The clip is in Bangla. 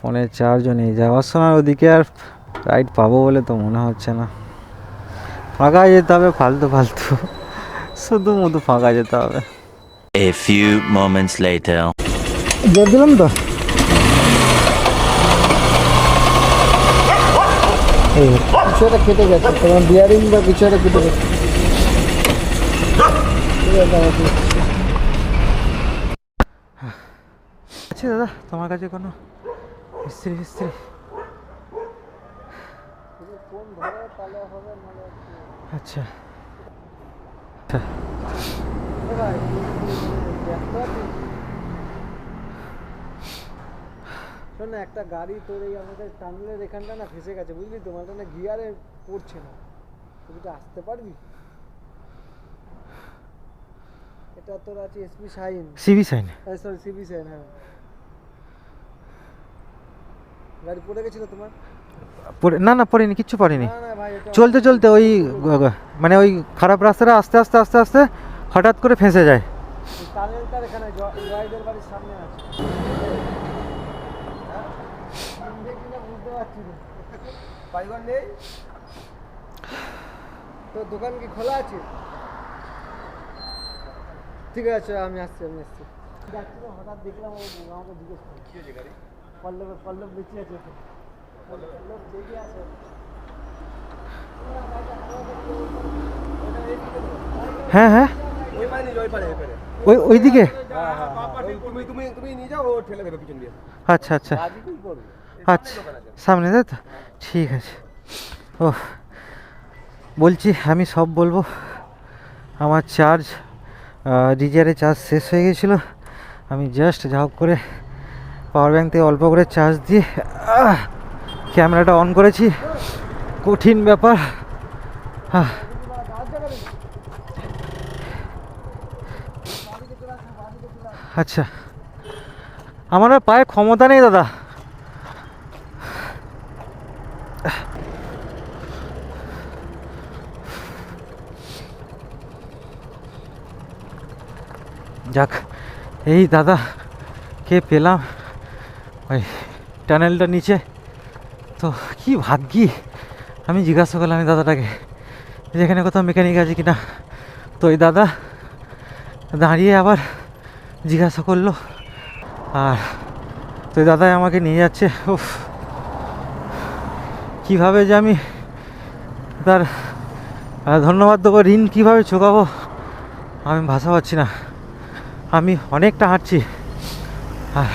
ফোনের চার্জও নেই, যাওয়ার সময় ওদিকে আর রাইড পাবো বলে তো মনে হচ্ছে না। ফাঁকা যেতে হবে, ফালতু ফালতু শুধু মধু ফাঁকা যেতে হবে। A few moments later. জোর দিলাম তো, কিছু একটা কেটে গেছে, তোমার বিয়ারিং বা কিছু একটা কেটে গেছে। আচ্ছা দাদা, তোমার কাছে কোনো হিস্ট্রি আচ্ছা শোন না, একটা গাড়ি তোর এই আমাদের টানেলের এখানটা না ফেসে গেছে, বুঝলি তো, মানে না গিয়ারে পড়ছে না, তুই তো আসতে পারবি? এটা তোর আছে SP Shine, CB Shine, sorry CB Shine, হ্যাঁ। গাড়ি পড়ে গেছিল তোমার? পড়ে না, পড়েনি, কিচ্ছু পড়েনি। চলতে চলতে ওই মানে ওই খারাপ রাস্তাটা আস্তে আস্তে আস্তে আস্তে হঠাৎ করে ফেঁসে যায়। টানেলটার এখানে জয়দের বাড়ির সামনে আছে, বুঝতে পারছি না। পাইবার নেই তো, দোকান কি খোলা আছে? ঠিক আছে, আমি আসছি যাচ্ছি তো, হঠাৎ দেখলাম ও আমাকে জিজ্ঞেস করে কি হয়েছে গাড়ি। পল্লব বেঁচে আছে, পল্লব দেখে আছে। হ্যাঁ হ্যাঁ, ওই ওইদিকে। তুমি নিয়ে যাও, ও ঠেলে দেবে পিছন দিয়ে। আচ্ছা আচ্ছা আচ্ছা, সামনে তাই তো, ঠিক আছে। ও বলছি, আমি সব বলবো। আমার চার্জ, ডিজারে চার্জ শেষ হয়ে গেছিলো, আমি জাস্ট যা হোক করে পাওয়ার ব্যাঙ্ক থেকে অল্প করে চার্জ দিয়ে ক্যামেরাটা অন করেছি। কঠিন ব্যাপার। আচ্ছা, আমার আর পায়ে ক্ষমতা নেই দাদা। যাক, এই দাদা কে পেলাম ওই টানেলটা নিচে, তো কি ভাগ্যি। আমি জিজ্ঞাসা করলাম এই দাদাটাকে যেখানে কোথাও মেকানিক আছে কিনা, তো ওই দাদা দাঁড়িয়ে আবার জিজ্ঞাসা করলো, আর তো ওই দাদাই আমাকে নিয়ে যাচ্ছে। উফ, কীভাবে যে আমি তার ধন্যবাদ দেবো, ঋণ কীভাবে চোকাবো, আমি ভাষা পাচ্ছি না। আমি অনেকটা হাঁটছি আর